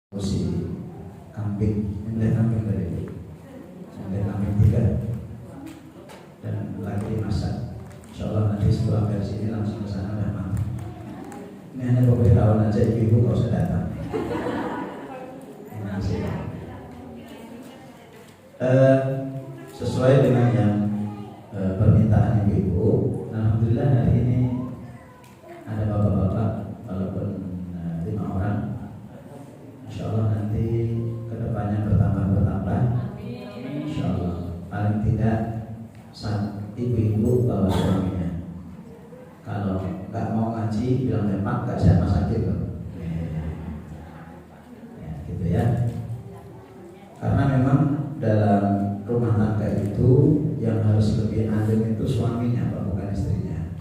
musim kambing, mulai kambing dari itu, mulai kambing 3 dan lagi masak. Insya Allah nanti setelah versi ini langsung ke sana dan makan. Ini hanya pemberitahuan aja, ibu kalau sudah datang. Terima kasih. Sesuai dengan yang permintaan ibu, alhamdulillah hari ini ada bapak-bapak walaupun 5 orang. Insya Allah nanti kedepannya bertambah. Insya Allah paling tidak ibu-ibu bawa suaminya. Kalau nggak mau ngaji bilang Pak nggak saya masakin loh. Ya, gitu ya. Karena memang dalam rumah tangga itu yang harus lebih alim itu suaminya, bukan istrinya.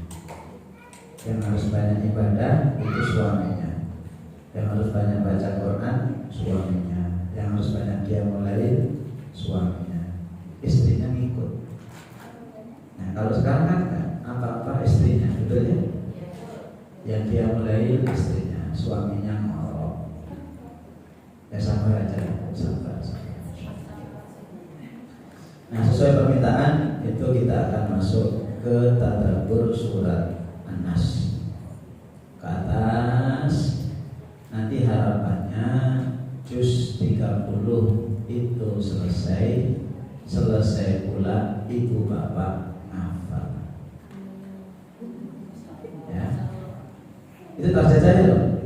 Yang harus banyak ibadah itu suaminya. Yang harus banyak baca Quran suaminya. Yang harus banyak qiyamul lail suaminya. Istrinya ngikut. Nah kalau sekarang kan apa-apa istrinya, betul ya? Yang qiyamul lail istrinya, suaminya ngorok. Ya sabar aja, sabar. Nah sesuai permintaan itu kita akan masuk ke tadabbur surat An-Nas ke atas. Nanti harapannya juz 30 itu selesai pula ibu bapak hafal. Ya, itu target saya loh.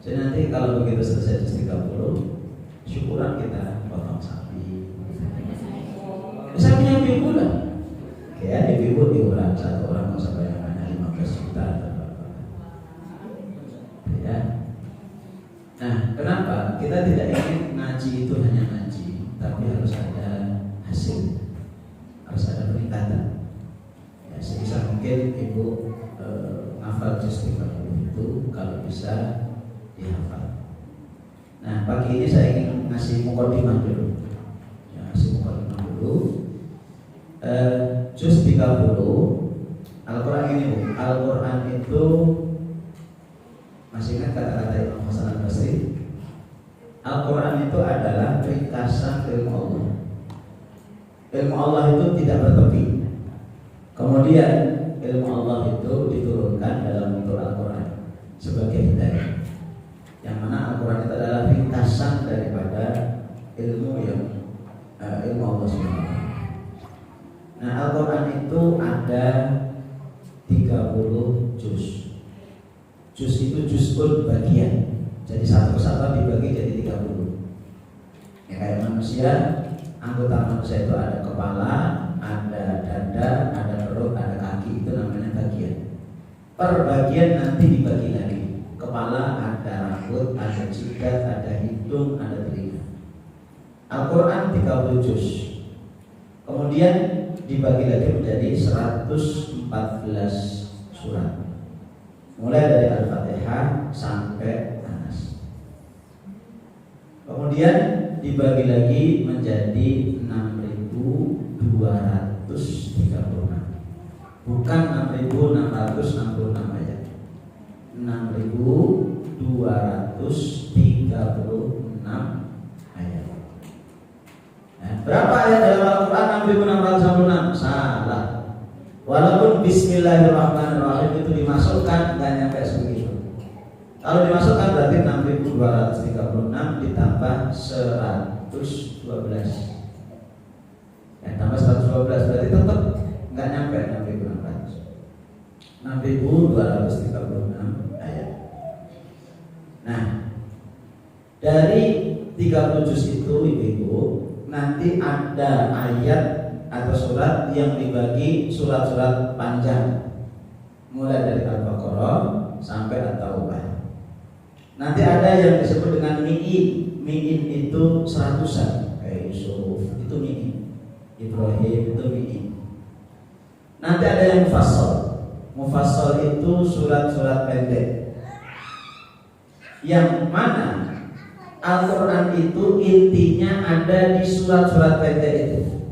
Jadi nanti kalau begitu selesai juz 30, syukuran kita potong sapi. Sapinya ibu lah. Ya, ibu diulang satu orang nggak usah banyak 15 juta. Ya. Nah, kenapa kita tidak ingin ngaji itu hanya ngaji, tapi harus ada hasil, harus ada peningkatan. Ya, sebisa mungkin ibu hafal juz 30 itu kalau bisa dihafal. Nah, pagi ini saya ingin ngasih mukadimah dulu. Ya, ngasih mukadimah dulu. Juz 30 Al-Quran ini Bu. Al-Quran itu masih ingat kata-kata Imam Hasan Al-Basri? Al-Quran itu adalah ringkasan ilmu Allah. Ilmu Allah itu tidak bertepi. Kemudian ilmu Allah itu diturunkan dalam bentuk Al-Quran sebagai hidayah. Yang mana Al-Quran itu adalah ringkasan daripada ilmu yang ilmu Allah SWT. Nah Al-Quran itu ada 30 juz. Juz itu juz'un bagian. Jadi satu kesatuan dibagi jadi 30. Ya kayak manusia, anggota manusia itu ada kepala, ada dada, ada perut, ada kaki, itu namanya bagian. Per bagian nanti dibagi lagi. Kepala ada rambut, ada jidat, ada hidung, ada telinga. Al-Quran 30 juz. Kemudian dibagi lagi menjadi 114 surat. Mulai dari Al-Fatihah sampai An-Nas. Kemudian dibagi lagi menjadi 6.236. Bukan 6.666 ayat. 6.236 ayat. Nah, berapa ayat dalam Al-Quran? 6.666. Salah. Walaupun Bismillahirrahmanirrahim itu dimasukkan nggak nyampe sebegitu. Kalau dimasukkan berarti 6.236 ditambah 112. Ya, tambah 112 berarti tetap nggak nyampe 6.236 ayat. Nah, dari 30 juz itu ibu-ibu nanti ada ayat atau surat yang dibagi surat-surat panjang mulai dari Al-Baqarah sampai At-Taubah. Nanti ada yang disebut dengan mi'in itu 100-an kayak Yusuf itu mi'in, Ibrahim itu mi'in. Nanti ada yang mufassal itu surat-surat pendek yang mana Al-Quran itu intinya ada di surat-surat pendek itu.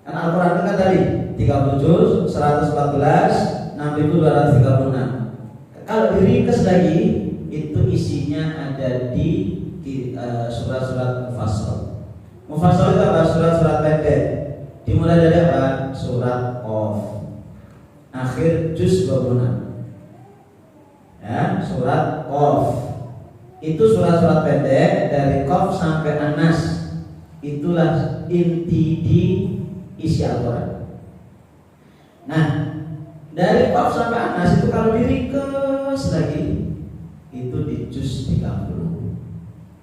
Karena Al-Quran itu kan tadi 30 juz, 114, 6.236. Kalau diringkas lagi itu isinya ada di surat-surat mufassal. Mufassal itu apa? Surat-surat pendek. Dimulai dari apa? Surat Qaf. Akhir juz 26. Ya, surat Qaf. Itu surat-surat pendek dari Qaf sampai An-Nas. Itulah inti di isi Al-Qur'an. Nah, dari Qaf sampai An-Nas itu kalau diringkas lagi itu di juz 30.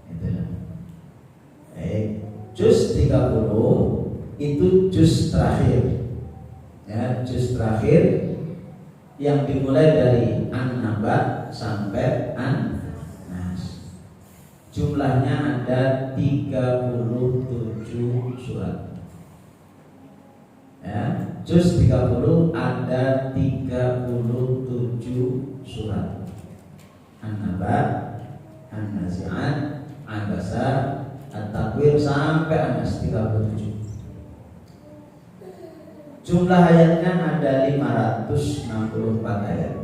Itu ya. Juz 30 itu juz terakhir. Ya, juz terakhir yang dimulai dari An-Naba sampai An-Nas. Jumlahnya ada 37 surat. Ya, juz 30 ada 37 surat. An-Naba, An-Nazi'at, Abasa, At-Takwir sampai An-Nas 37. Jumlah ayatnya ada 564 ayat.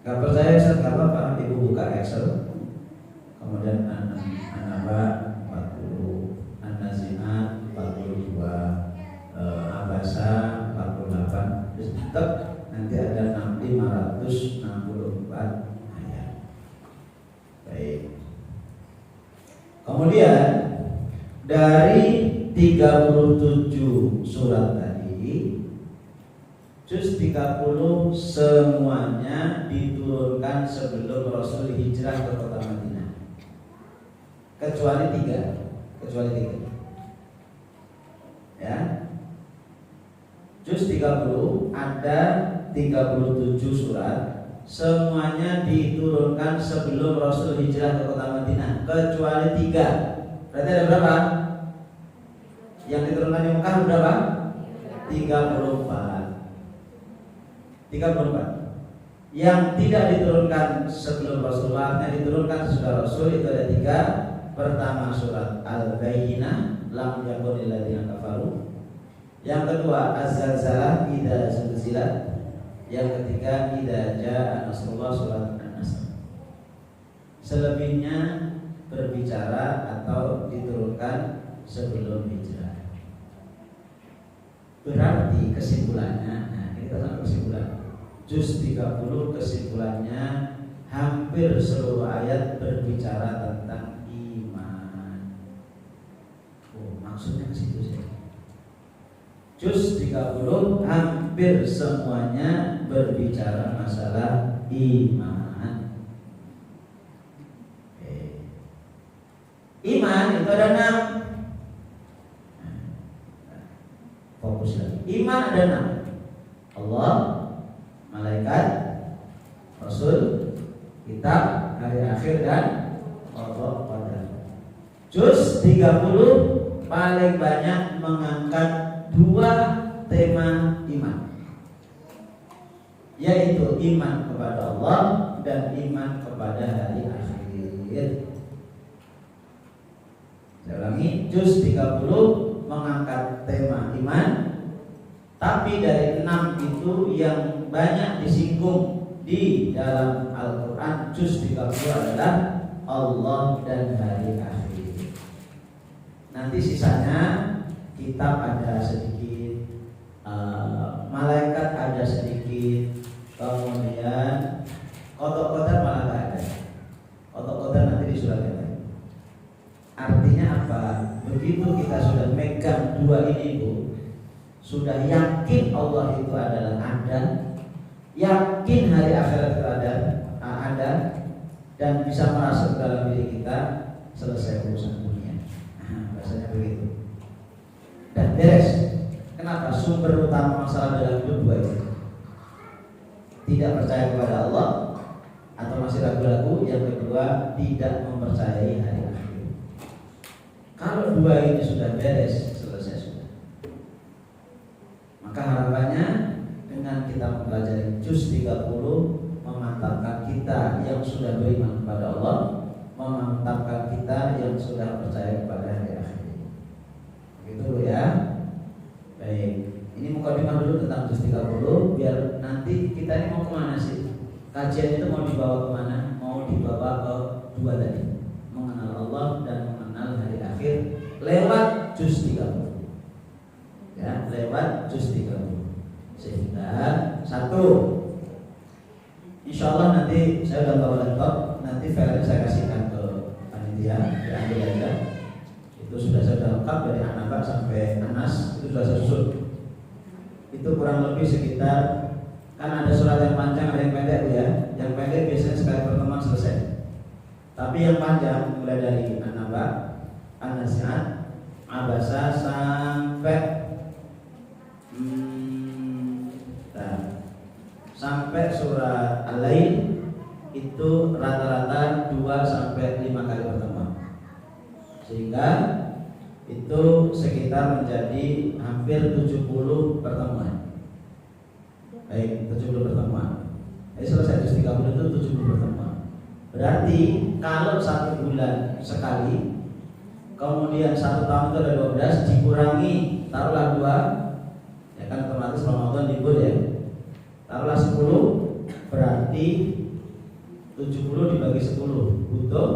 Gak percaya Ustaz, gak apa-apa, Ibu buka Excel. Kemudian An-Naba 40, An-Nazi'at 42, Abasa 48. Terus tetap nanti ada 564 ayat. Baik. Kemudian dari 37 surat tadi, juz 30 semuanya diturunkan sebelum Rasul hijrah ke kota Madinah. Kecuali tiga. Ya. Juz 30 ada 37 surat, semuanya diturunkan sebelum Rasul hijrah ke kota Madinah, kecuali 3. Berarti ada berapa? Yang diturunkan di Mekah berapa? 34. Yang tidak diturunkan sebelum Rasulullah, yang diturunkan sesudah Rasul itu ada 3. Pertama surat Al-Bayyinah, lam yakunil ladzina kafaru. Yang kedua Az-Zalzalah, idza zulzilat. Yang ketiga idza jaa nasrullah, surat An-Nasr. Selebihnya berbicara atau diturunkan sebelum hijrah. Berarti kesimpulannya, nah ini kita sampai kesimpulan. Juz 30 kesimpulannya hampir seluruh ayat berbicara tentang iman. Oh, maksudnya ke situ sih. Juz 30 hampir semuanya berbicara masalah iman. Iman itu ada 6. Fokus lagi. Iman ada 6. Allah, malaikat, Rasul, kitab, hari akhir, dan qadar. Juz 30 paling banyak mengangkat 2 tema iman, yaitu iman kepada Allah dan iman kepada hari akhir. Saya ulangi, juz 30 mengangkat tema iman, tapi dari 6 itu yang banyak disinggung di dalam Al-Quran juz 30 adalah Allah dan hari akhir. Nanti sisanya kitab ada sedikit, malaikat ada sedikit, kemudian qadar malah tidak ada. Qadar nanti di surat yang lain. Artinya apa? Begitu kita sudah megang 2 ini, Bu, sudah yakin Allah itu adalah ada, yakin hari akhirat itu ada, dan bisa merasuk dalam diri kita, selesai urusan dunia. Nah, bahasanya begitu. Dan beres. Kenapa? Sumber utama masalah dalam hidup 2 itu. Tidak percaya kepada Allah atau masih ragu-ragu. Yang kedua, tidak mempercayai hari akhir. Kalau 2 ini sudah beres, selesai sudah. Maka harapannya dengan kita mempelajari juz 30 memantapkan kita yang sudah beriman kepada Allah, memantapkan kita yang sudah percaya kepada hari akhir. Begitu ya. Baik. Ini mukadimah dulu tentang juz 30 biar nanti kita ini mau kemana sih? Kajian itu mau dibawa kemana? Mau dibawa ke dua tadi, mengenal Allah dan mengenal hari akhir lewat juz 30. Ya, lewat juz 30. Sehingga satu, insya Allah nanti saya udah bawa laptop, nanti filenya saya kasihkan ke panitia, diambil aja. Itu sudah saya lengkap dari An-Naba sampai An-Nas, itu sudah saya susun. Itu kurang lebih sekitar, kan ada surat yang panjang, ada yang pendek ya. Yang pendek biasanya sekali pertemuan selesai. Tapi yang panjang mulai dari An-Naba, An-Nazi'at, Abasa sampai sampai surat Al-Lail itu rata-rata 2 sampai 5 kali pertemuan. Sehingga itu sekitar menjadi hampir 70 pertemuan. Baik, 70 pertemuan. Jadi selesai juz 30 itu 70 pertemuan. Berarti kalau 1 bulan sekali, kemudian 1 tahun itu ada 12, dikurangi taruhlah 2, ya kan otomatis Ramadan libur ya. Taruhlah 10, berarti 70 dibagi 10 butuh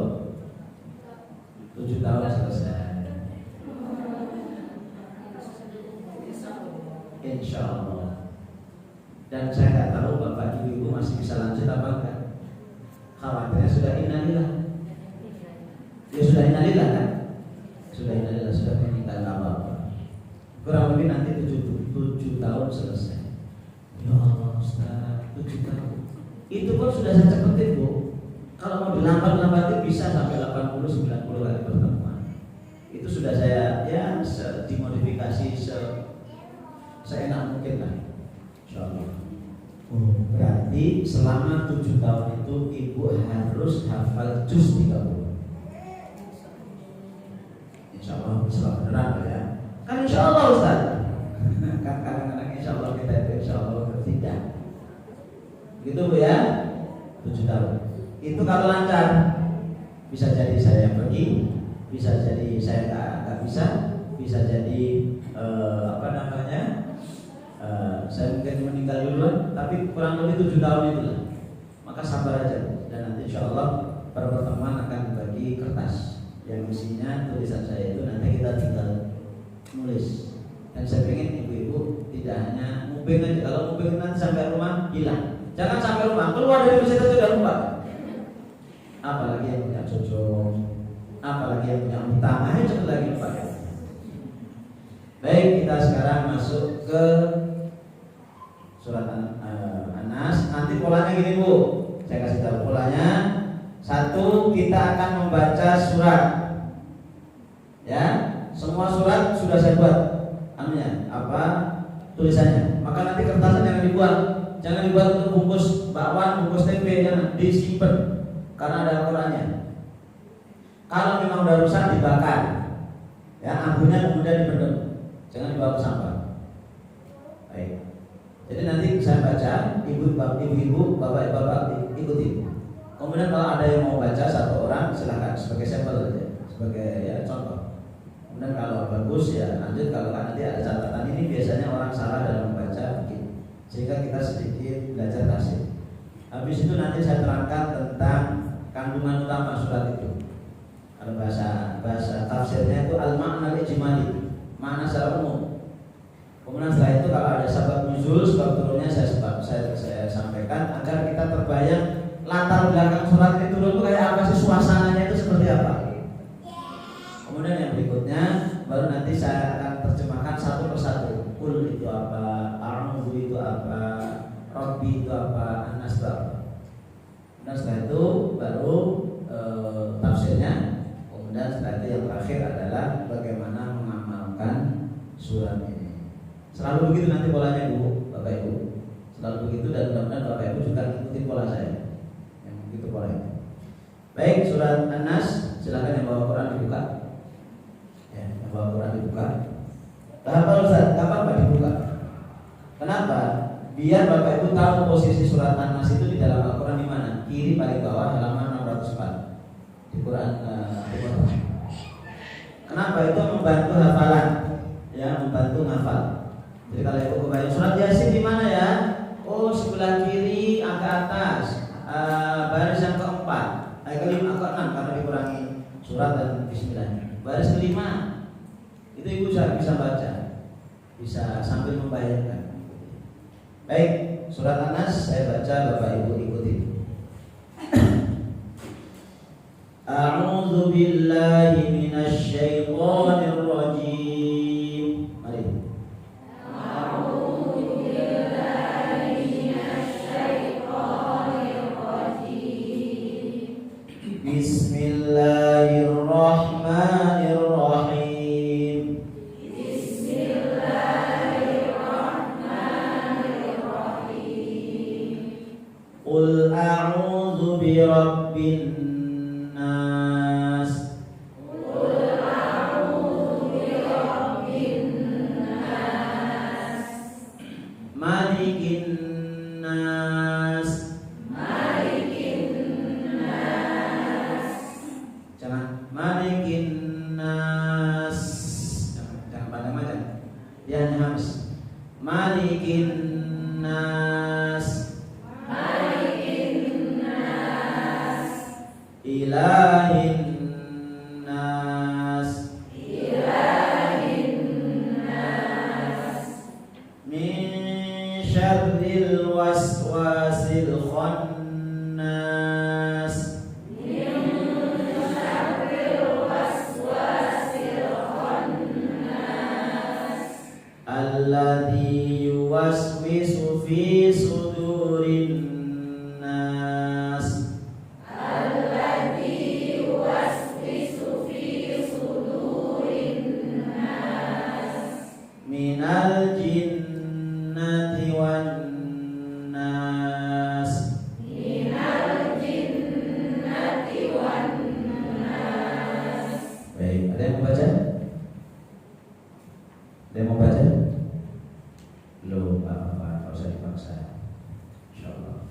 7 tahun selesai. Insya Allah. Dan saya nggak tahu bapak ibu masih bisa lanjut apa enggak. Khawatirnya sudah innalillah. Ya sudah innalillah kan? Sudah innalillah, sudah meninggal apa-apa. Kurang lebih nanti 7 tahun selesai. Ya Allah Ustaz, 7 tahun. Itu pun sudah saya cepetin Bu. Kalau mau dilambat-lambatin bisa sampai 80-90 kali pertemuan. Itu sudah saya ya dimodifikasi seenak mungkin lah. Insyaallah. Berarti selama 7 tahun itu ibu harus hafal juz 30. Insyaallah bisa beneran ya. Kan insyaallah Ustaz. Kan kadang-kadang insyaallah kita itu insyaallah tidak. Gitu Bu ya. 7 tahun. Itu kalau lancar. Bisa jadi saya yang pergi, bisa jadi saya nggak bisa jadi saya mungkin meninggal duluan, tapi kurang lebih 7 tahun itulah. Maka sabar aja, dan nanti insya Allah per pertemuan akan dibagi kertas yang isinya tulisan saya itu, nanti kita tinggal nulis. Dan saya pengen ibu-ibu tidak hanya nguping aja. Kalau nguping nanti sampai rumah hilang. Jangan sampai rumah keluar dari masjid itu sudah lupa. Apalagi yang punya cucu, apalagi yang punya utang, ayo cepat lagi lupa. Baik, kita sekarang masuk ke surat An-Nas. Nanti polanya gini Bu, saya kasih tahu polanya. 1, kita akan membaca surat. Ya, semua surat sudah saya buat tulisannya. Maka nanti kertasnya jangan dibuat untuk bungkus bakwan, bungkus tempe, jangan disimpan karena ada Al-Qur'annya. Kalau memang udah rusak dibakar, ya abunya kemudian dipendam, jangan dibawa ke sampah. Baik. Jadi nanti saya baca, ibu-ibu, bapak-bapak ikuti. Kemudian kalau ada yang mau baca 1 orang silakan sebagai sampel aja, sebagai ya contoh. Kemudian kalau bagus ya lanjut, kalau kan nanti ada catatan. Ini biasanya orang salah dalam membaca sehingga kita sedikit belajar tasik. Habis itu nanti saya terangkan tentang kandungan utama surat itu. Kalau bahasa tafsirnya itu al-ma'na al-ijmali, makna secara umum. Kemudian setelah itu kalau ada sebab nuzul, sebab turunnya saya sampaikan agar kita terbayang latar belakang surat itu turun itu kayak apa sih, suasananya itu seperti apa. Kemudian yang berikutnya baru nanti saya akan terjemahkan satu persatu. Qul itu apa, A'udzu itu apa, Rabbi itu apa, An-Nas itu apa. Dan setelah itu baru tafsirnya. Kemudian setelah itu yang terakhir adalah bagaimana mengamalkan surat ini. Selalu begitu nanti polanya Bu, Bapak Ibu. Selalu begitu, dan mudah-mudahan Bapak Ibu juga ikuti pola saya. Yang begitu polanya. Baik, surat An-Nas, silakan yang bawa Quran dibuka. Ya, yang bawa Quran dibuka. Kenapa Ustaz? Kenapa Pak dibuka? Kenapa? Biar Bapak Ibu tahu posisi surat An-Nas itu di dalam Al-Quran di mana? Kiri paling bawah halaman 604 di Quran. Kenapa? Itu membantu hafalan, ya, membantu ngafal. Jadi kalau Ibu kebayang surat Yasin di mana ya? Oh, sebelah kiri agak atas, baris yang keempat. kelima, kok 6 karena dikurangi surat dan bismillahnya. Baris kelima itu ibu bisa baca, bisa sambil membayangkan. Baik, surat An-Nas saya baca, Bapak Ibu ikuti. A'udzu billahi minasy syaithanir rajim. Mari. A'udzu billahi minasy syaithanir rajim. Bismillahirrahmanirrahim. Bismillahirrahmanirrahim. Qul a'udzu birabbin nas. Qul a'udzu birabbin nas. Malikin nas. Malikin nas. Jangan malikin nas. Jangan panjang-panjang. Ya harus malikin nas. Malikin nas. Ilahin nas. Ilahin nas. Min syarril waswasil khannas. Min syarril waswasil khannas. Alladzi yuwaswisu fi sudurin nas. Alladzi yuwaswisu fi sudurin nas. Minal jinnati wan nas. Minal jinnati wan nas. Baik, ada yang mau baca? Ada yang mau baca? Belum, apa-apa, nggak usah dipaksa. Insyaallah.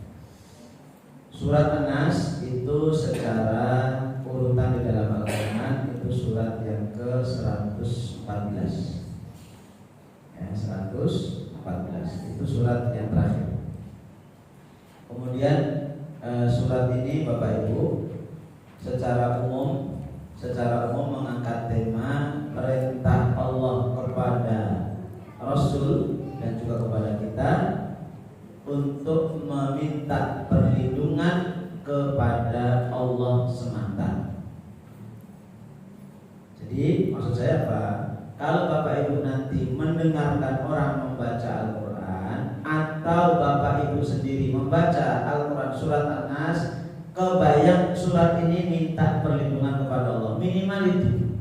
Surat An-Nas itu secara urutan di dalam Al-Quran itu surat yang ke-114. Ya, 114 itu surat yang terakhir. Kemudian surat ini Bapak Ibu secara umum mengangkat tema perintah Allah kepada Rasul dan juga kepada kita untuk meminta perlindungan kepada Allah semata. Jadi maksud saya apa? Kalau Bapak Ibu nanti mendengarkan orang membaca Al-Quran atau Bapak Ibu sendiri membaca Al-Quran surat An-Nas, kebayang surat ini minta perlindungan kepada Allah, minimal itu.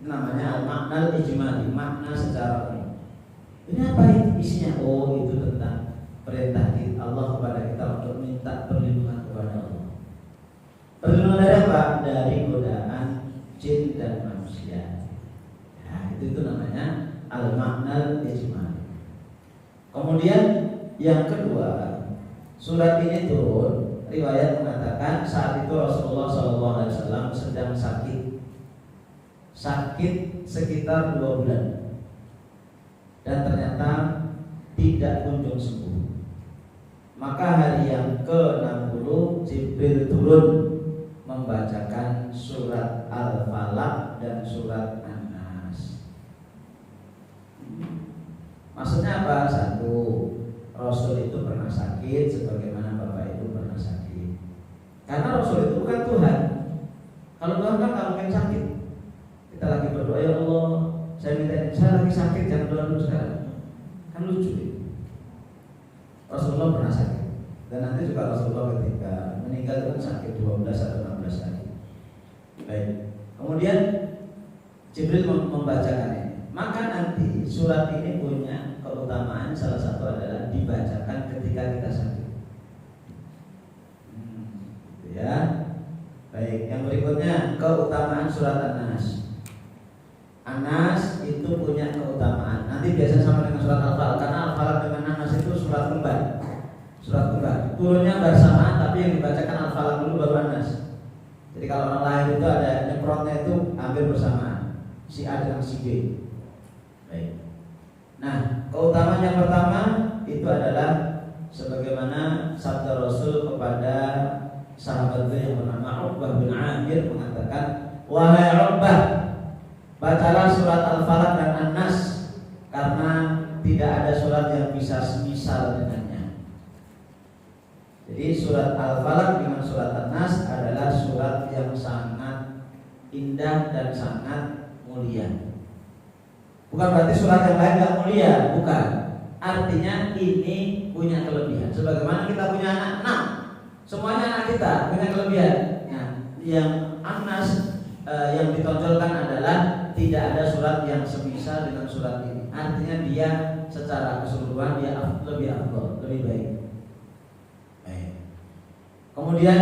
Namanya al-makna al-ijmali, makna secara umum. Ini apa isinya? Oh, itu tentang perintah Allah kepada kita untuk minta perlindungan kepada Allah. Perlindungan dari apa? Dari godaan jin dan manusia. Nah, itu namanya al-makna al-ijmali. Kemudian yang kedua, surat ini turun, riwayat mengatakan saat itu Rasulullah SAW sedang sakit sekitar 2 bulan dan ternyata tidak kunjung sembuh. Maka hari yang ke-60 Jibril turun membacakan surat Al-Falaq dan surat An-Nas. Maksudnya apa? Satu, Rasul itu pernah sakit sebagaimana Bapak Ibu pernah sakit. Karena Rasul itu bukan Tuhan. Kalau Tuhan kan nggak mungkin sakit. Kita lagi berdoa, ya Allah, saya lagi sakit, jangan doa dulu sekarang. Kan lucu ya? Rasulullah pernah sakit. Dan nanti juga Rasulullah ketika meninggal itu sakit 12 atau 16 hari. Baik. Kemudian Jibril membacakannya. Maka nanti surat ini punya keutamaan, salah satu adalah dibacakan ketika kita sakit. Ya. Baik, yang berikutnya keutamaan surat An-Nas. An-Nas itu punya keutamaan. Nanti biasanya sama dengan surat Al-Falaq, karena Al-Falaq dengan An-Nas itu surat kembar. Surat kembar. Turunnya bersamaan, tapi yang dibacakan Al-Falaq dulu baru An-Nas. Jadi kalau orang lain itu ada nyemprotnya itu hampir bersamaan. Si A dengan si B. Baik. Nah, keutamaan yang pertama itu adalah sebagaimana sabda Rasul kepada sahabat yang bernama Uqbah bin Amir mengatakan, wahai Uqbah, bacalah surat Al-Falaq dan An-Nas, karena tidak ada surat yang bisa semisal dengannya. Jadi surat Al-Falaq dengan surat An-Nas adalah surat yang sangat indah dan sangat mulia. Bukan berarti surat yang lain gak mulia, bukan. Artinya ini punya kelebihan. Sebagaimana kita punya anak 6, semuanya anak kita punya kelebihan. Nah, yang An-Nas yang ditonjolkan adalah tidak ada surat yang semisal dengan surat ini. Artinya dia secara keseluruhan dia lebih afdal, lebih baik. Kemudian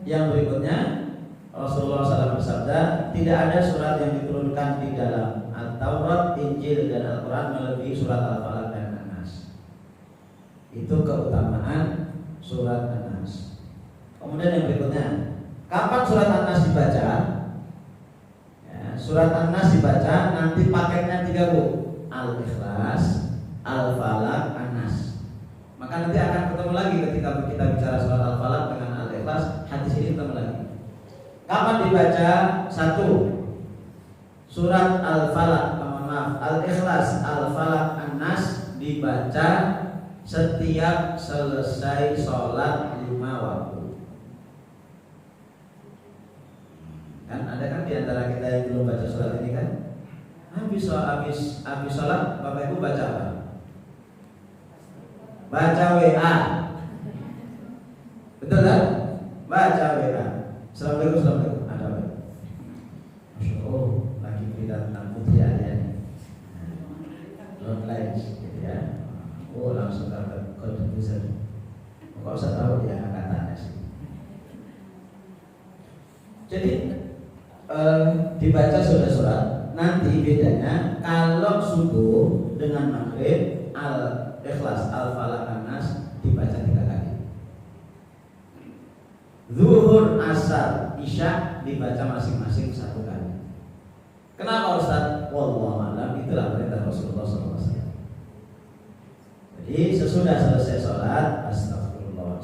yang berikutnya, Rasulullah SAW bersabda, tidak ada surat yang diturunkan di dalam Al-Taurat, Injil dan Al-Quran melebihi surat Al-Falaq dan An-Nas. Itu keutamaan surat An-Nas. Kemudian yang berikutnya, kapan surat An-Nas dibaca? Ya, surat An-Nas dibaca nanti paketnya 3 Bu, Al-Ikhlas, Al-Falaq, An-Nas. Maka nanti akan ketemu lagi ketika kita bicara surat Al-Falaq dengan Al-Ikhlas, hadis ini ketemu lagi. Kapan dibaca? 1. Surat Al-Falaq, Al-Ikhlas, Al-Falaq, An-Nas dibaca setiap selesai sholat 5 waktu. Kan ada kan di antara kita yang belum baca surat ini kan? Habis sholat, Bapak Ibu baca apa? Baca WA. Betul kan? Baca WA. Assalamualaikum. Ada apa? Masya Allah, lagi berita tentang Putri Aryani. Online gitu ya. Oh, langsung dapat kode user. Kok usah tahu dia angkatannya sih. Jadi dibaca surat-surat. Nanti bedanya kalau subuh dengan maghrib, Al-Ikhlas, Al-Falaq, An-Nas dibaca 3 kali. Zuhur, Asar, Isya dibaca masing-masing 1 kali. Kenapa Ustaz? Wallahu a'lam, itulah perintah Rasulullah SAW. Jadi sesudah selesai sholat, astagfirullah,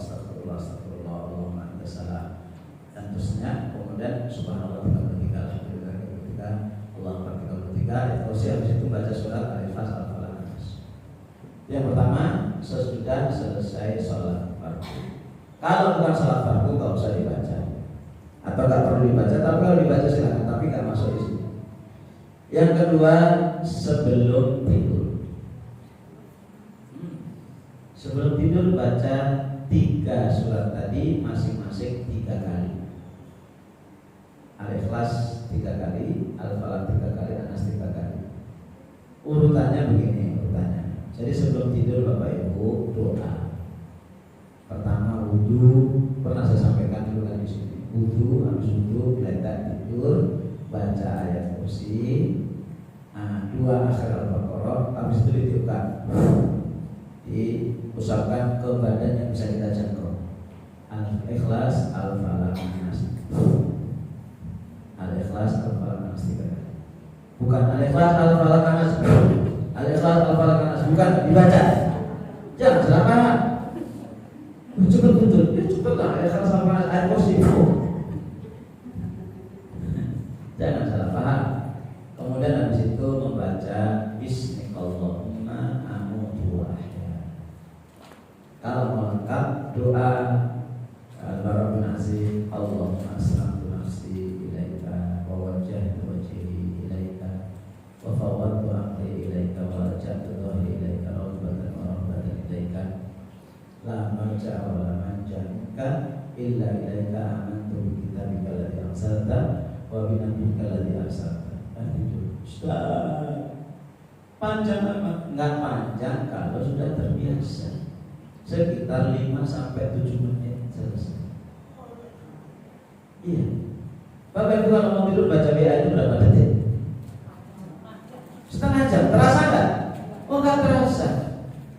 Allahumma anta salam, dan terusnya. Kemudian subhanallah 33, alhamdulillah 33, Allahumma 33. Terus habis itu baca surat Al-Ikhlas, Al-Falaq, An-Nas. Yang pertama, sesudah selesai sholat fardu. Kalau bukan sholat fardu nggak usah dibaca, atau nggak perlu dibaca. Tapi kalau dibaca silakan, tapi nggak masuk di sini. Yang kedua, sebelum tidur. Sebelum tidur baca 3 surat tadi masing-masing 3 kali. Al-Ikhlas 3 kali, Al-Falaq 3 kali, An-Nas 3 kali. Urutannya begini urutannya. Jadi sebelum tidur Bapak Ibu doa. Pertama wudu, pernah saya sampaikan dulu kan di sini. Wudu, habis wudu letak tidur, baca ayat kursi. 2 akhir Al-Baqarah, habis itu ditiupkan. Diusapkan ke badan yang bisa kita jangkau. Al-Ikhlas, Al-Falaq, An-Nas. Al-Ikhlas, Al-Falaq, An-Nas 3 kali. Bukan Al-Ikhlas, Al-Falaq, An-Nas. Al-Ikhlas, Al-Falaq, An-Nas. Bukan dibaca. Jangan salah paham. Cepat betul. Ya cepatlah Al-Ikhlas, Al-Falaq, An-Nas ayat kursi. Jangan salah paham. Kemudian habis itu membaca Bismillahirrahmanirrahim. Kalau mau lengkap doa Al-Bara bin Azim, Allahumma aslamtu nafsi ilaika wa wajjahtu wajhi ilaika wa fawwadtu amri ilaika wa raja'tu dhahri ilaika rabbatan wa rabbatan ilaika la marja'a wa la manja minka illa ilaika amantu bi kitabika alladhi arsalta wa bi nabiyyika alladhi arsalta. Ustaz, panjang apa? Enggak panjang kalau sudah terbiasa. Sekitar 5-7 menit selesai. Iya. Bapak Ibu kalau mau tidur baca WA itu berapa detik? Setengah jam. Terasa nggak? Oh nggak terasa.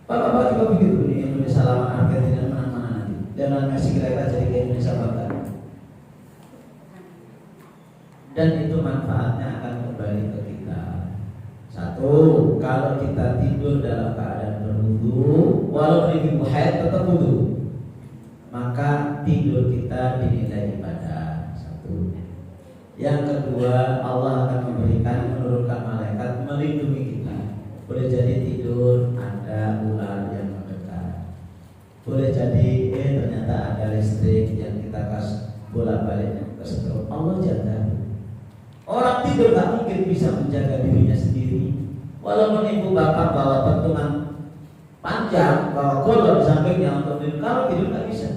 Bapak-bapak juga begitu nih. Indonesia lawan Argentina mana-mana nanti. Dan Messi kira-kira jadi ke Indonesia bangga. Dan itu manfaatnya akan kembali ke kita. 1, kalau kita tidur dalam keadaan berwudu, walau di haid tetap wudu, maka tidur kita dinilai ibadah. Satu. Yang kedua, Allah akan menurunkan malaikat melindungi kita. Boleh jadi tidur ada ular yang mendekat. Boleh jadi ternyata ada listrik yang kita bolak-balik kesetrum. Allah jaga. Orang tidur tak mungkin bisa menjaga dirinya sendiri. Walaupun ibu bapak bawa pentungan panjang, bawa golok di sampingnya untuk tidur, kalau tidur tak bisa.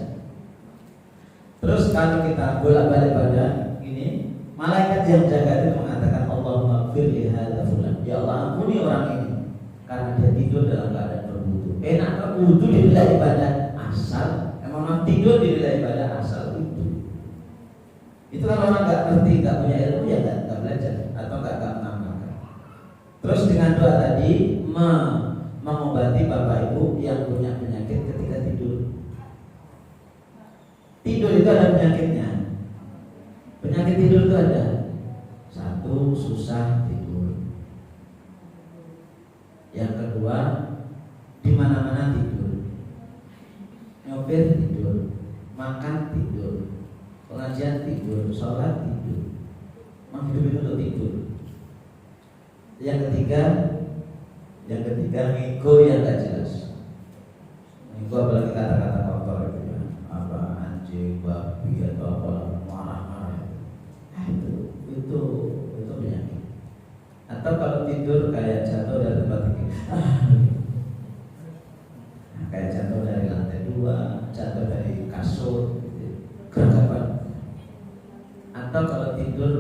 Terus kalau kita bolak-balik pada ini, malaikat yang jaga itu mengatakan Allahumma ighfir li hadza fulan. Ya Allah, ampuni orang ini karena dia tidur dalam keadaan berwudu. Enak kan wudu dinilai ibadah asal. Emang orang tidur dinilai ibadah asal itu. Itu kalau orang nggak ngerti, nggak punya ilmu ya nggak belajar atau nggak mengamalkan. Terus dengan doa tadi mengobati bapak ibu yang punya penyakit ketika tidur. Tidur itu ada penyakitnya. Penyakit tidur itu ada. Satu, susah tidur. Yang kedua, di mana-mana tidur. Nyopir tidur, makan tidur, pengajian tidur, sholat tidur. Memang hidup itu untuk tidur. Yang ketiga, ngego yang gak jelas. Ngego apalagi kata-kata kotor itu ya, apa anjing, babi atau apa marah-marah. Itu penyakit. Atau kalau tidur kayak jatuh dari tempat tinggi, kayak jatuh dari lantai 2, jatuh dari kasur, geragapan. Atau kalau tidur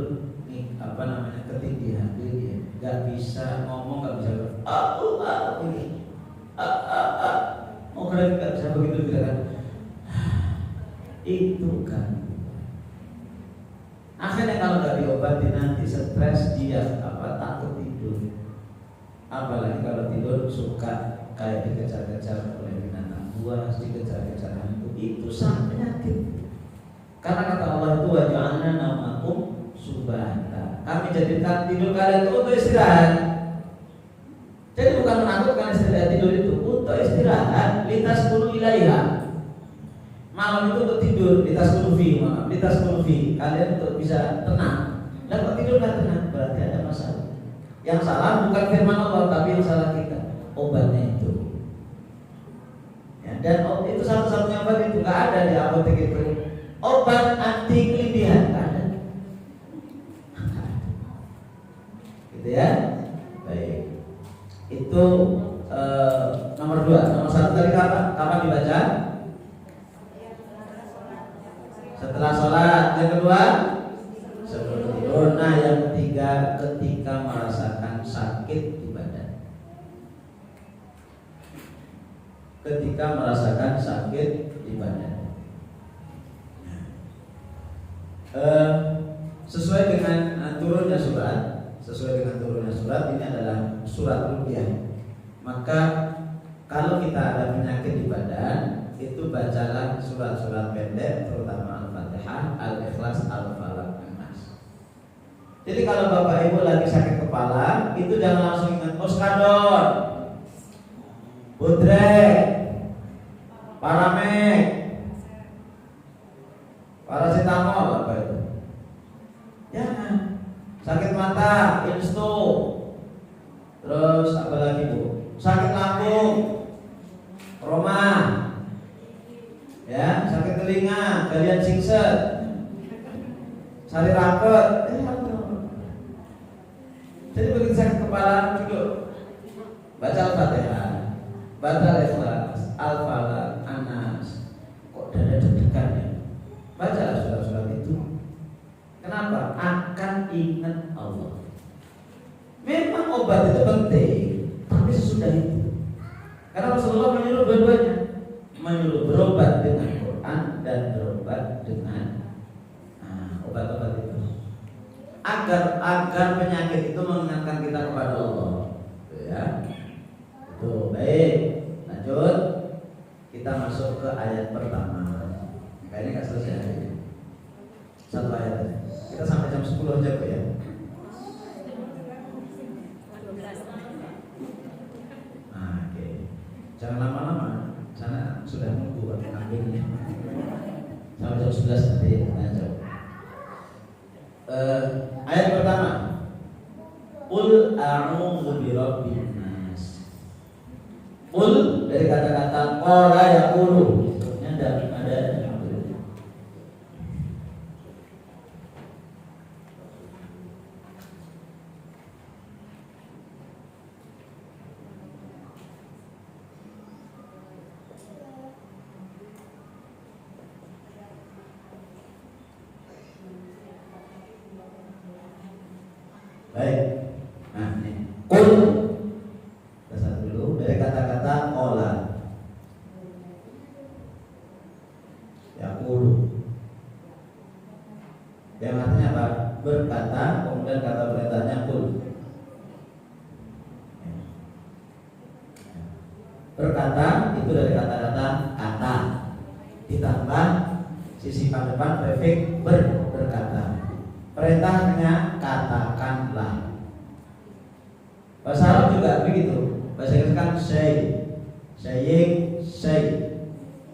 ketindihan dia, nggak bisa ngomong, nggak bisa mau gerak nggak bisa begitu gerakan. Itu kan. Akhirnya kalau nggak diobati nanti stres dia takut tidur. Apalagi kalau tidur suka kayak dikejar-kejar oleh binatang buas, dikejar-kejar hantu, itu sangat penyakit. Karena kata Allah itu wa ja'alna naumakum subata. Kami jadikan tidur kalian itu untuk istirahat. Jadi bukan menakutkan istirahat tidur itu, untuk istirahat. Lintas bulu ilaiha. Malam itu untuk tidur, lintas bulu fi. Kalian untuk bisa tenang. Dan kalau tidur nggak tenang berarti ada masalah. Yang salah bukan firman Allah, tapi yang salah kita. Obatnya itu. Ya, dan itu satu-satunya obat itu nggak ada di apotek itu. Obat anti kelindihan nggak ada. Gitu ya. Baik. Itu nomor 2. Nomor 1 tadi kapan dibaca? Setelah sholat. Yang kedua sebelum tidur. Nah yang ketiga ketika merasakan sakit di badan. Ketika merasakan sakit di badan. Sesuai dengan turunnya surat ini adalah surat ruqyah. Maka kalau kita ada penyakit di badan, itu bacalah surat-surat pendek, terutama Al-Fatihah, Al-Ikhlas, Al-Falaq, An-Nas. Jadi kalau bapak ibu lagi sakit kepala, itu jangan langsung ingat Oskadon, Budrek, Paramek, paracetamol apa itu? Jangan. Sakit mata, Insto. Terus apa lagi bu? Sakit lambung, Roma. Ya, sakit telinga, galian singset, sari rapet. Jadi begitu sakit kepala duduk, baca Al-Fatihah, baca Al-Ikhlas, Al-Falaq, An-Nas. Kok dada deg-degan ya? Baca surat-surat itu. Kenapa? Akan ingat Allah. Memang obat itu penting, tapi sesudah itu. Karena Rasulullah menyuruh dua-duanya, menyuruh berobat dengan Quran dan berobat dengan obat-obat itu. Agar penyakit itu mengingatkan kita kepada Allah. Ya. Itu baik. Lanjut. Kita masuk ke ayat pertama. Kayaknya nggak selesai hari ini. Satu ayat aja. Kita sampai jam 10 aja ya. Oke. Jangan lama-lama. Sana sudah nunggu ambilnya. sampai jam 11 nanti tanya jawab. Ayat pertama, Qul a'udzu birabbin nas. Qul dari kata-kata qala yaqulu. Ini ada alhamdulillah. Baik. Nah, ini qul dasar dulu dari kata-kata qala. Yaqulu. Yang artinya apa? Berkata, kemudian kata perintahnya qul. Berkata itu dari kata-kata kata ditambah sisipan depan prefix berkata. Perintahnya katakanlah. Bahasa Arab juga begitu. Bahasa Inggris kan say, saying, say.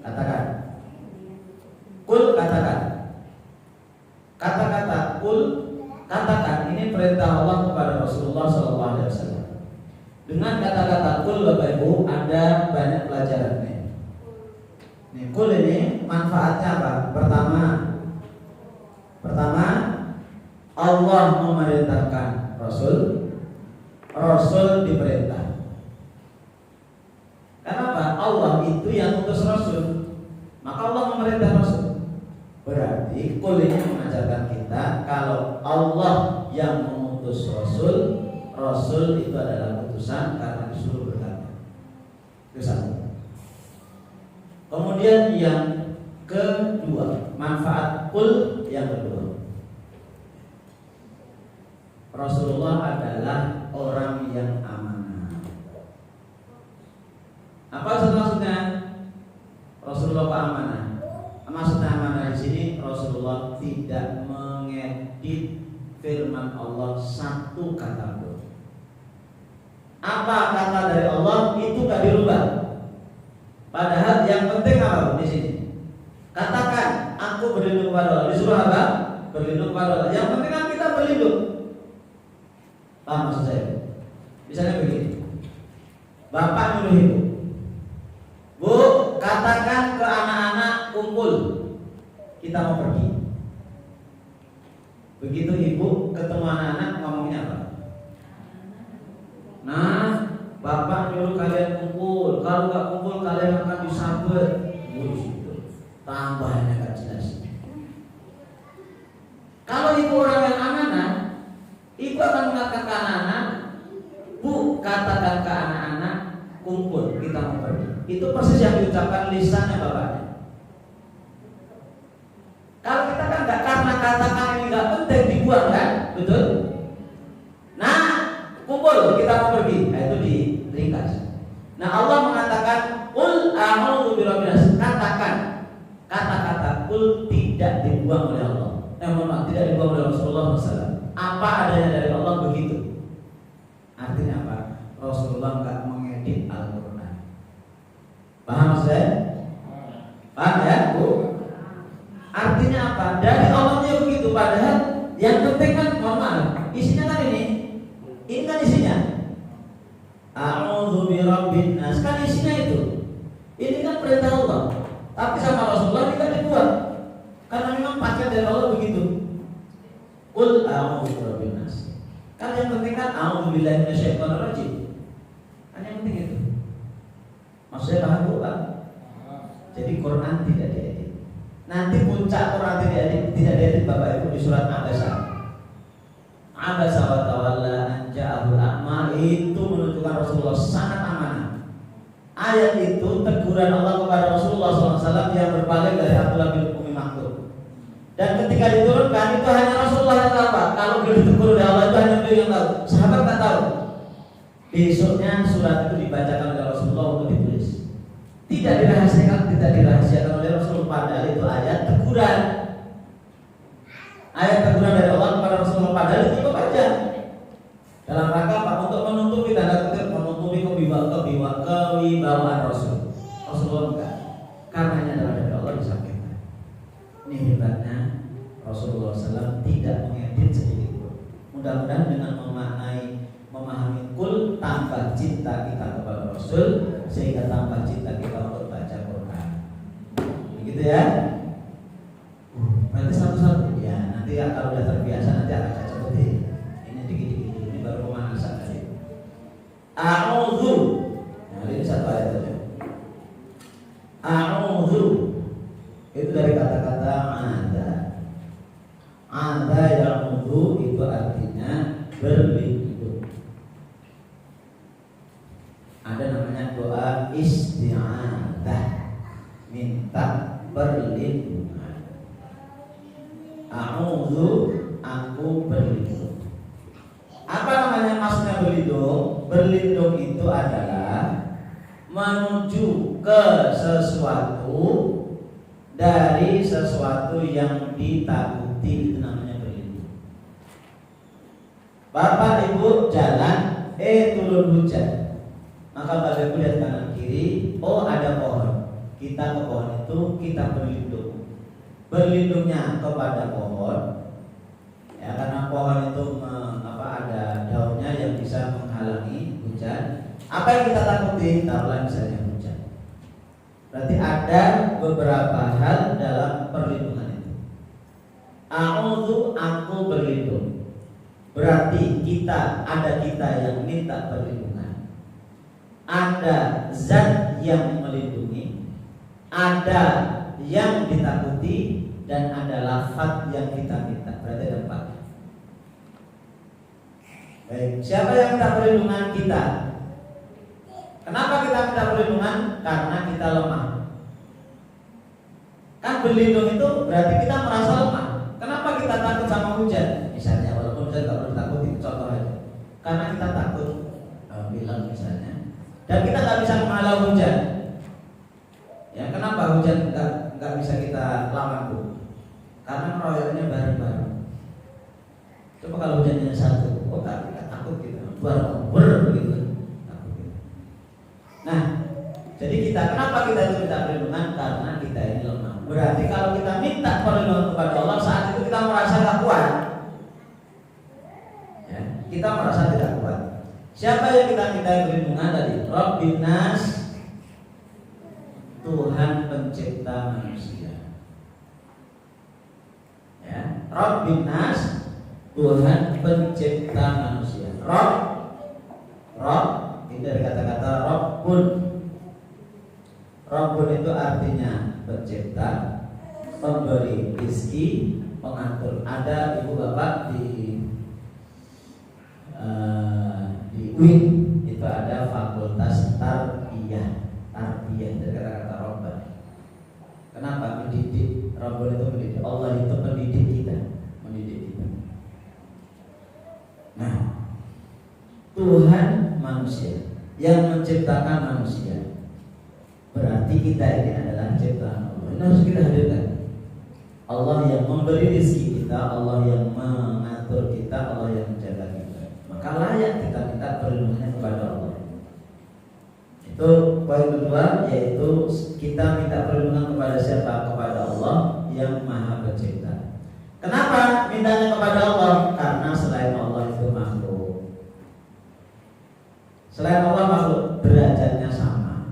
Katakan. Kul katakan. Kata-kata kul katakan ini perintah Allah kepada Rasulullah SAW. Dengan kata-kata kul Bapak Ibu ada banyak pelajaran nih. Nih kul ini manfaatnya apa? Pertama Allah memerintahkan Rasul diperintah. Kenapa? Allah itu yang utus Rasul, maka Allah memerintah Rasul. Berarti kul ini mengajarkan kita kalau Allah yang mengutus Rasul itu adalah utusan karena disuruh berkata. Itu satu. Kemudian yang kedua, manfaat kul yang kedua, Rasulullah adalah orang yang amanah. Apa maksudnya? Rasulullah amanah. Maksudnya amanah di sini Rasulullah tidak mengedit firman Allah satu kata pun. Apa kata dari Allah itu gak dirubah. Padahal yang penting apa di sini? Katakan, aku berlindung kepada Allah. Disuruh apa? Berlindung kepada Allah. Yang penting kan kita berlindung. Paham maksud saya? Misalnya begini, bapak nyuruh ibu, Bu, katakan ke anak-anak kumpul, kita mau pergi. Begitu ibu ketemu anak-anak ngomongnya apa? Nah, bapak nyuruh kalian kumpul, kalau nggak kumpul kalian akan disabet. Tambahnya gak jelas. Kalau ibu orang yang amanah, ibu akan mengatakan ke anak-anak, Bu, katakan ke anak-anak kumpul, kita mau pergi. Itu persis yang diucapkan lisannya bapaknya. Kalau kita kan nggak, karena katakan ini nggak penting, dibuang kan, betul? Nah, kumpul, kita mau pergi. Nah, itu diringkas. Nah, Allah mengatakan, Qul a'udzu birabbin nas. Katakan. Kata-kata kul tidak dibuang oleh Allah. Tidak dibuang oleh Rasulullah SAW. Apa adanya dari Allah begitu. Artinya apa? Rasulullah nggak mengedit Al-Quran. Paham saya? Paham ya, Bu? Artinya apa? Dari Allahnya begitu. Padahal yang penting kan, mohon maaf, isinya kan ini. Ini kan isinya. A'udzu birabbin nas. Kan isinya itu. Ini kan perintah Allah. Tapi sama Rasulullah tidak dibuat, karena memang paket dari Allah begitu. Qul a'udzu birabbin nas. Kan yang penting kan a'udzu billahi minasyaitonir rajim. Kan yang penting itu. Maksudnya paham Quran. Jadi Quran tidak diedit. Nanti puncak Quran tidak diedit Bapak Ibu di surat Abasa. Abasa wa tawalla an ja'ahul a'ma, itu menunjukkan Rasulullah sangat amanah. Ayat itu teguran Allah kepada Rasulullah SAW yang berpaling dari Abdullah bin Umi Maktum. Dan ketika diturunkan itu hanya Rasulullah yang tahu. Kalau beliau ditegur oleh Allah itu hanya beliau yang tahu. Sahabat tak tahu. Besoknya surat itu dibacakan oleh Rasulullah untuk ditulis. Tidak dirahasiakan oleh Rasul. Padahal itu ayat teguran. Ayat teguran dari Allah kepada Rasulullah. Padahal itu baca. Dalam rangka apa? Untuk menutupi tanda kutip, menutupi kewibawaan Rasul. Rasulullah enggak. Karenanya adalah dari Allah disampaikan. Rasulullah SAW tidak mengedit sedikit pun. Mudah-mudahan dengan memahami kul tambah cinta kita kepada Rasul, sehingga tambah cinta kita untuk baca Quran. Begitu ya? Berarti satu-satu ya. Nanti kalau udah terbiasa nanti akan saya sebutin. Ini dikit-dikit dulu. Ini baru pemanasan tadi. A'udzu. Nah, ini satu ayat saja. A'udzu itu dari kata-kata ada. Ada ya'udzu itu artinya berlindung. Ada namanya doa isti'adzah, minta perlindungan. A'udzu, aku berlindung. Apa namanya maksudnya berlindung? Berlindung itu adalah menuju ke sesuatu dari sesuatu yang ditakuti, itu namanya berlindung. Bapak Ibu jalan, turun hujan. Maka Bapak Ibu lihat kanan kiri, oh ada pohon. Kita ke pohon itu kita berlindung. Berlindungnya kepada pohon. Ya, karena pohon itu ada daunnya yang bisa menghalangi hujan. Apa yang kita takuti? Taruhlah misalnya hujan. Berarti ada beberapa hal dalam perlindungan itu. A'udzu, aku berlindung. Berarti ada kita yang minta perlindungan. Ada zat yang melindungi, ada yang ditakuti, dan ada lafaz yang kita minta. Berarti ada 4. Baik, siapa yang minta perlindungan? Kita. Kenapa kita minta perlindungan? Karena kita lemah. Kan berlindung itu berarti kita merasa lemah. Kenapa kita takut sama hujan? Misalnya, walaupun hujan tak perlu takut, itu contoh aja. Karena kita takut bilang misalnya, dan kita nggak bisa menghalau hujan. Ya, kenapa hujan nggak bisa kita lawan tuh? Karena royalnya bareng-bareng. Coba kalau hujannya satu, kita takut gitu, begitu. Nah, jadi kenapa kita itu minta perlindungan? Karena kita ini lemah. Berarti kalau kita minta perlindungan kepada Allah, saat itu kita merasa tak kuat. Ya, kita merasa tidak kuat. Siapa yang kita minta perlindungan tadi? Rabbin nas, Tuhan pencipta manusia. Ya, Rabbin nas, Tuhan pencipta manusia. Rabb ini dari kata-kata Rabbun. Rabbun itu artinya pencipta, pemberi rezeki, pengatur. Ada ibu bapak di UIN itu ada fakultas tarbiyah dari kata-kata Rabb. Kenapa? Mendidik. Rabbun itu mendidik. Allah itu pendidik kita, Nah, Tuhan manusia yang menciptakan manusia. Berarti kita ini adalah ciptaan Allah. Ini harus kita hadirkan. Allah yang memberi rezeki kita, Allah yang mengatur kita, Allah yang menjaga kita. Maka layak kita minta perlindungannya kepada Allah. Itu poin kedua, yaitu kita minta perlindungan kepada siapa? Kepada Allah yang Maha Pencipta. Kenapa mintanya kepada Allah? Karena selain Allah itu makhluk. Selain Allah makhluk, derajatnya sama.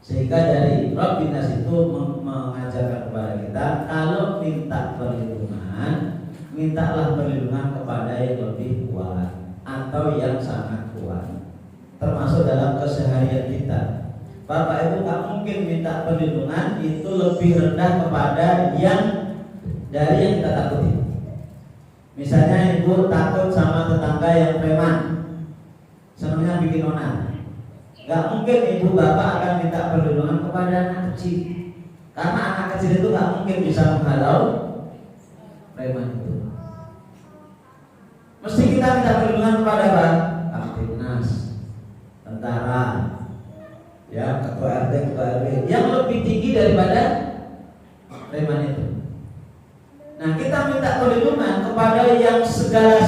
Sehingga dari Rabbin nas itu mengajarkan kepada kita, kalau minta perlindungan, mintalah perlindungan kepada yang lebih kuat atau yang sangat kuat. Termasuk dalam keseharian kita. Bapak Ibu tak mungkin minta perlindungan itu lebih rendah kepada yang dari yang kita takuti. Misalnya ibu takut sama tetangga yang preman, senangnya bikin onar. Gak mungkin ibu bapak akan minta perlindungan kepada anak kecil, karena anak kecil itu gak mungkin bisa menghalau preman itu. Mesti kita minta perlindungan kepada apa? Kamtibnas, tentara, ya, ketua RT, ketua RW yang lebih tinggi daripada preman itu. Nah, kita minta perlindungan kepada yang segala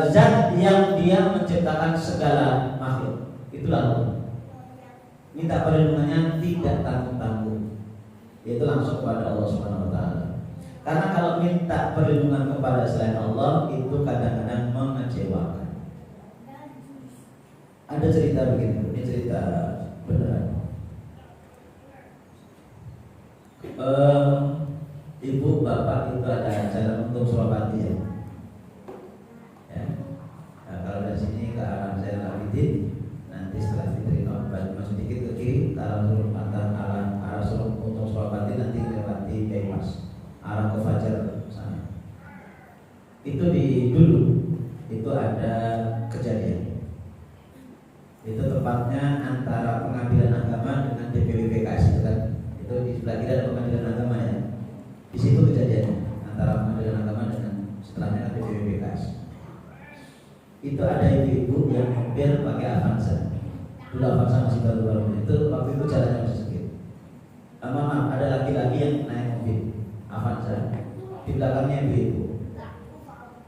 zat yang dia menciptakan segala makhluk. Itulah Allah. Minta perlindungannya tidak tanggung-tanggung. Yaitu langsung kepada Allah Subhanahu wa taala. Karena kalau minta perlindungan kepada selain Allah itu kadang-kadang mengecewakan. Ada cerita begini, ini cerita beneran. Ibu bapak itu ada acara untuk Surabaya. Ya. Nah, kalau dari sini ke arah Zainal Abidin, nanti setelah diterima masuk sedikit ke kiri ke arah untuk Surabaya, nanti lewati bypass arah ke Fajar sana. Itu dulu itu ada kejadian. Itu tepatnya antara pengadilan agama dengan DPW PKS kan. Itu di sebelah kiri ada pengadilan agama ya. Di situ kejadiannya antara pengadilan agama dengan setelahnya DPW PKS. Itu ada ibu-ibu yang mobil pakai Avanza. Dulu Avanza masih baru-baru. Itu waktu itu jalannya masih sedikit. Maaf, ada laki-laki yang naik mobil Avanza. Di belakangnya ibu-ibu.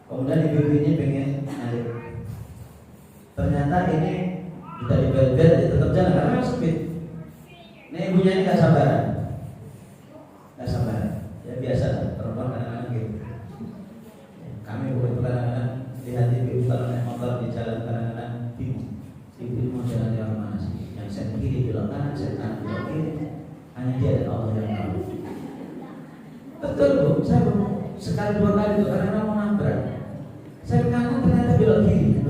Kemudian ibu-ibu ini pengen naik. Ternyata ini sudah dibel-bel, dia tetap jalan karena memang sempit. Ini ibunya ini gak sabaran. Gak sabaran. Ya biasa lah, perempuan kadang-kadang gitu. Kami itu kadang-kadang lihat ibu kalau naik motor di jalan kadang-kadang bingung. Ibu mau jalan yang mana sih? Yang saya kiri bilang kanan, saya kanan bilang kiri. Hanya dia dan Allah yang tahu. Betul Bu, saya sekali dua kali itu karena mau nabrak. Saya kanan ternyata belok kiri.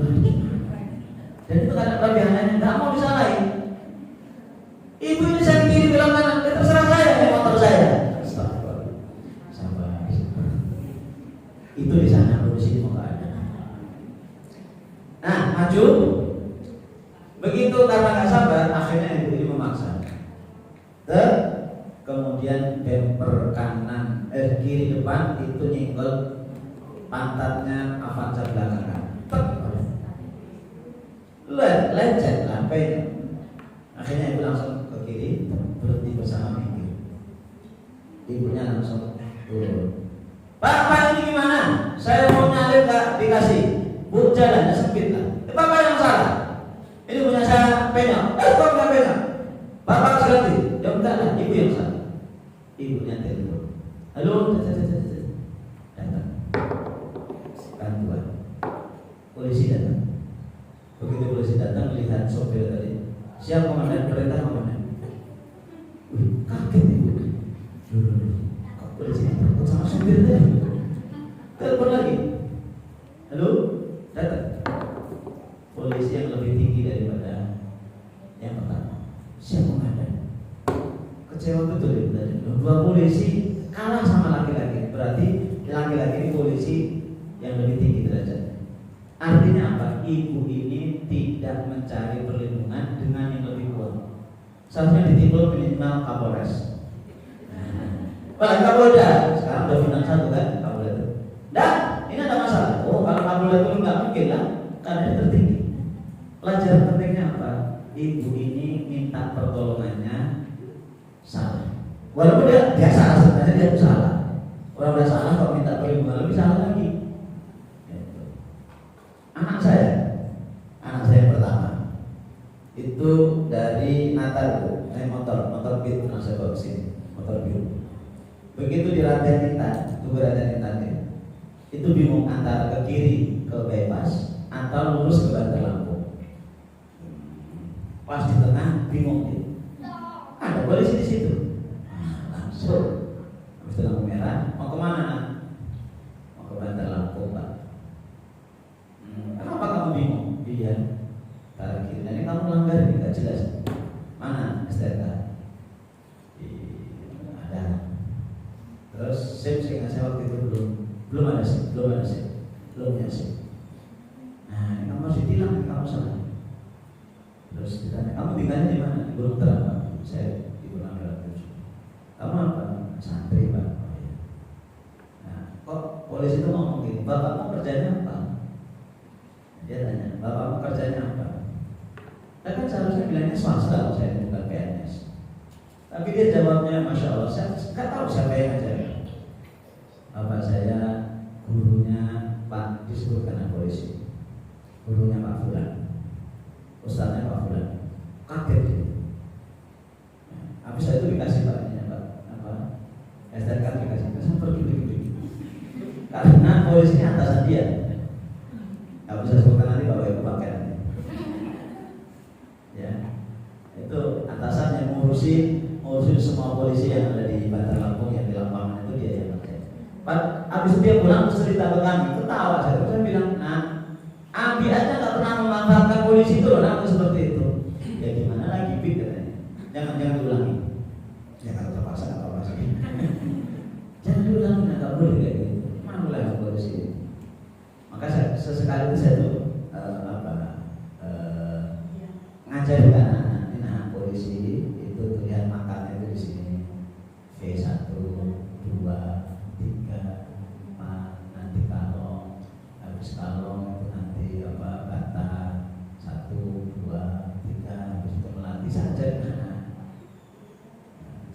Dan itu karena kelebihannya nggak mau disalahin. Ibu ini saya kiri bilang kanan, ya terserah saya naik motor saya. Sabar. Itu di sana, di sini mau nggak ada. Nah, maju. Begitu karena nggak sabar, akhirnya ibu ini memaksa. Kemudian bumper kanan, kiri depan itu nyenggol pantatnya Avanza belakangan. Lecet lampainya. Akhirnya ibu langsung ke kiri, berhenti bersama minggir. Ibunya langsung turun. Bapak ini gimana? Saya mau nyalip gak dikasih. Bu jalannya sempit lah. Bapak yang salah. Ini punya saya penyok. Kok nggak penyok? Bapak harus ganti. Ya enggak lah, ibu yang salah. Ibunya telepon. Halo, datang. Bantuan. Polisi datang. Begitu polisi datang melihat sopir tadi. Siap komandan, perintah komandan. Wih, kaget ibu. Kok polisi takut sama sopir tadi? Telepon lagi. Halo, datang. Polisi yang lebih tinggi daripada yang pertama. Siap komandan. Kecewa betul ibu tadi. Dua polisi kalah sama laki-laki. Berarti laki-laki ini polisi yang lebih tinggi derajatnya. Artinya apa? Ibu ini tidak mencari perlindungan dengan yang lebih kuat. Seharusnya ditimbul minimal Kapolres. Wah, Kapolda sekarang udah bintang 1 kan Kapolda itu. Dan ini ada masalah. Oh, kalau Kapolda itu nggak mungkin lah, karena dia tertinggi. Pelajaran pentingnya apa? Ibu ini minta pertolongannya salah. Walaupun dia salah, sebenarnya dia salah. Orang udah salah kalau minta perlindungan lebih salah lagi. Anak saya pertama itu dari Natal naik motor beat pernah saya bawa kesini, motor biru. Begitu di rantai Intan, tunggu rantai Intan itu bingung antara ke kiri ke bypass atau lurus ke Bantar Lampung. Pas di tengah bingung dia. Ada polisi di situ. Langsung habis itu lampu merah, mau kemana? Mau ke Bantar Lampung Pak. Kenapa kamu bingung? Iya. Tarik kiri. Ini kamu melanggar ini nggak jelas. Mana STNK? Ada. Terus SIM saya ngasih waktu itu belum ada SIM, belum punya SIM. Nah, ini kamu harus ditilang, kamu salah. Terus ditanya, kamu tinggalnya di mana? Di Gunung Terang Pak. Saya di Gunung Terang 7. Kamu apa? Santri Pak. Nah, kok polisi itu ngomong gini, bapakmu kerjanya apa? Dia tanya, bapakmu kerjanya apa? Saya kan seharusnya bilangnya swasta kalau saya bukan PNS. Tapi dia jawabnya, Masya Allah, saya nggak tahu siapa yang ngajarin. Bapak saya gurunya Pak, disebutkan polisi. Gurunya Pak Fulan, ustadznya Pak Fulan. Kaget dia. Habis itu dikasih Pak karena polisi ini atasan dia. Nggak bisa sebutkan nanti bawa ibu pakaiannya. Ya, itu atasan yang ngurusin semua polisi yang ada di Bandar Lampung, yang di Lapangan itu dia yang pakai. Habis itu dia pulang terus cerita ke kami, ketawa saya bilang, nah, Abi aja nggak pernah memanfaatkan polisi itu loh, nah, seperti itu. Ya gimana lagi, Bik, katanya. Jangan diulangi. Ya kalau terpaksa nggak apa-apa sih. Jangan diulangi, nggak boleh kayak gitu. Mana mulai polisi? Maka sesekali itu saya tuh ngajarin anak-anak, nah polisi itu lihat makannya itu di sini V1, 2, 3, 4, nanti kalong, habis kalong itu nanti bata 1, 2, 3, habis itu melatih saja anak.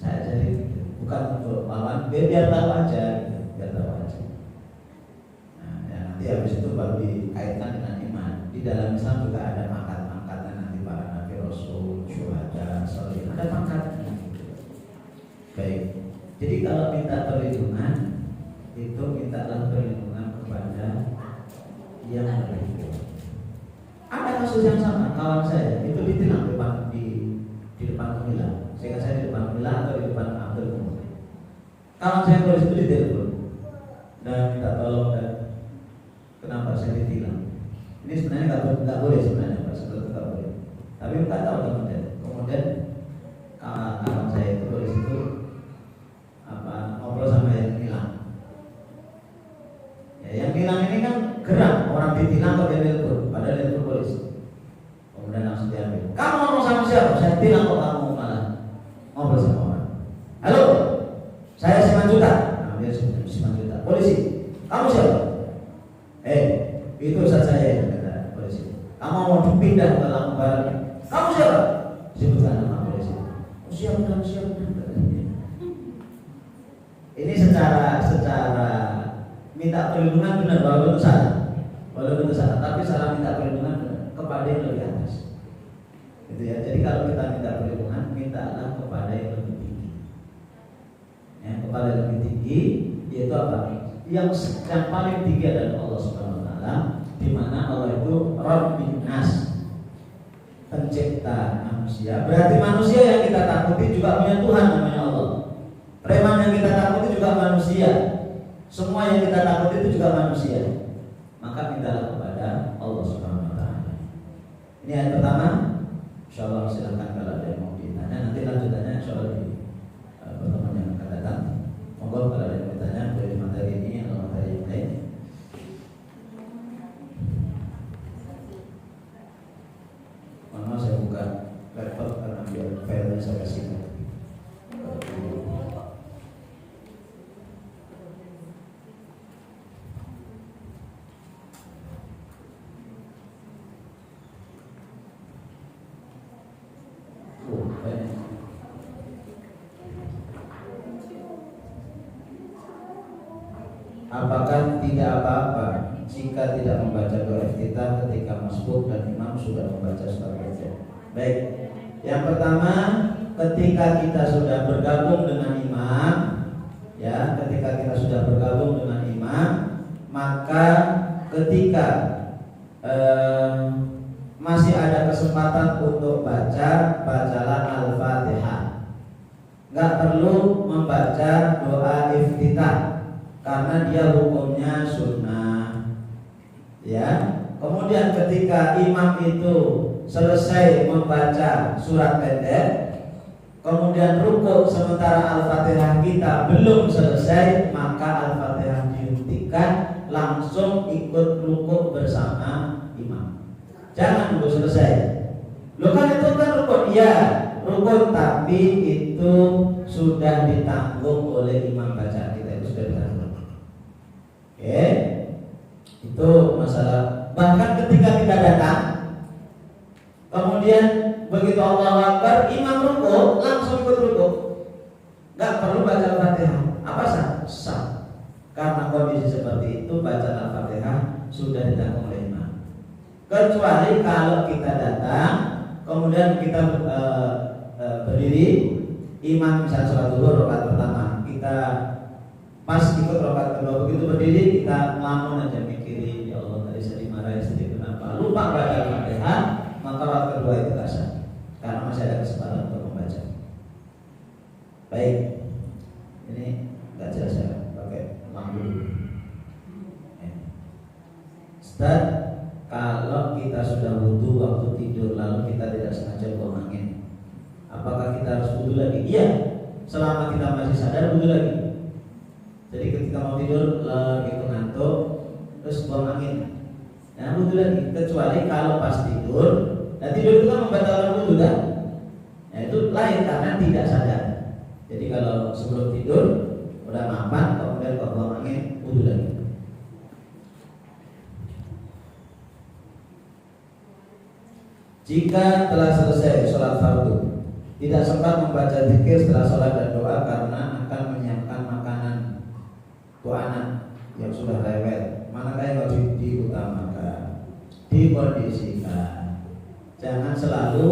Saya jadi bukan untuk lawan, biar tahu aja, gitu. Biar tahu aja. Nah, ya, nanti habis itu baru dikaitkan dengan iman. Di dalam Islam juga ada pangkat-pangkatnya nanti para nabi, rasul, syuhada, sholihin, ada pangkatnya. Baik. Jadi kalau minta perlindungan itu mintalah perlindungan kepada yang lebih kuat. Ada kasus yang sama, kawan saya itu ditilang di depan pengadilan. Sehingga saya di depan pengadilan atau di depan Abdul Umum. Kawan saya polisi itu ditelepon dan minta tolong, dan kenapa saya ditilang. Ini sebenarnya nggak boleh sebenarnya, Pak, sebetulnya nggak boleh. Tapi nggak tahu kemudian kawan saya itu polisi itu ngobrol sama yang hilang. Ya, yang hilang ini kan geram, orang ditilang kok dia telepon, padahal dia telepon polisi. Kemudian langsung diambil. Kamu ngomong sama siapa? Saya tilang kok kamu malah ngobrol sama orang. Halo, saya Simanjuta. Nah, dia Simanjuta. Polisi, kamu siapa? Itu Ustaz saya, kata polisi. Kamu mau dipindah ke Lampung Barat? Kamu siapa? Sebutkan nama polisi. Siap. Ini secara minta perlindungan benar, walaupun itu salah, tapi salah minta perlindungan benar kepada yang lebih atas. Gitu ya. Jadi kalau kita minta perlindungan, mintalah kepada yang lebih tinggi. Ya, kepada yang lebih tinggi, yaitu apa? Yang paling tinggi adalah Allah Subhanahu Wa Taala, di mana Allah itu Rabbun Nas, pencipta manusia. Berarti manusia yang kita takuti juga punya Tuhan, namanya Allah. Preman yang kita takuti juga manusia. Semua yang kita takuti itu juga manusia. Maka mintalah kepada Allah Subhanahu Wa Taala. Ini ayat pertama. Insyaallah silakan kalau ada yang mau ditanya, nanti lanjutannya insyaallah di pertemuan yang akan datang. Monggo kalau ada yang mau ditanya dari materi ini atau materi yang lain. Mohon saya buka laptop karena biar filenya saya kasih. Apakah tidak apa-apa jika tidak membaca doa iftitah ketika masbuk dan imam sudah membaca surat Al-Fatihah? Baik. Yang pertama, ketika kita sudah bergabung dengan imam, ya, ketika kita sudah bergabung dengan imam, maka ketika masih ada kesempatan untuk bacalah Al-Fatihah. Nggak perlu membaca doa iftitah karena dia hukumnya sunnah. Ya. Kemudian ketika imam itu selesai membaca surat pendek, kemudian rukuk sementara Al-Fatihah kita belum selesai, maka Al-Fatihah dihentikan, langsung ikut rukuk bersama imam. Jangan nunggu selesai. Loh kan itu kan rukun, iya rukun, tapi itu sudah ditanggung oleh imam bacaan kita, itu sudah ditanggung. Oke, itu masalah. Bahkan ketika kita datang, kemudian begitu Allahu Akbar, imam rukuk, langsung ikut rukuk, nggak perlu baca Al-Fatihah. Apa sah? Karena kondisi seperti itu bacaan Al-Fatihah sudah ditanggung oleh imam. Kecuali kalau kita datang, kemudian kita berdiri, imam misalnya sholat zuhur rakaat pertama, kita Pas ikut rakaat kedua begitu berdiri kita ngelamun aja mikirin, ya Allah tadi saya dimarahin sedih kenapa, lupa baca Al-Fatihah, maka rakaat kedua itu tak sah karena masih ada kesempatan untuk membaca. Baik, ini nggak jelas ya, pakai lampu dulu. Ustaz, kalau kita sudah wudu waktu tidur lalu kita tidak sengaja buang angin, apakah kita harus wudu lagi? Iya, selama kita masih sadar wudu lagi. Jadi ketika mau tidur gitu ngantuk terus buang angin, nah wudu lagi. Kecuali kalau pas tidur, dan tidur itu kan membatalkan wudu kan? Nah itu lain karena tidak sadar. Jadi kalau sebelum tidur udah mapan, kemudian kalau buang angin wudu lagi. Jika telah selesai sholat fardu, tidak sempat membaca zikir setelah sholat dan doa karena akan menyiapkan makanan untuk anak yang sudah rewel, manakah yang harus diutamakan? Dikondisikan. Jangan selalu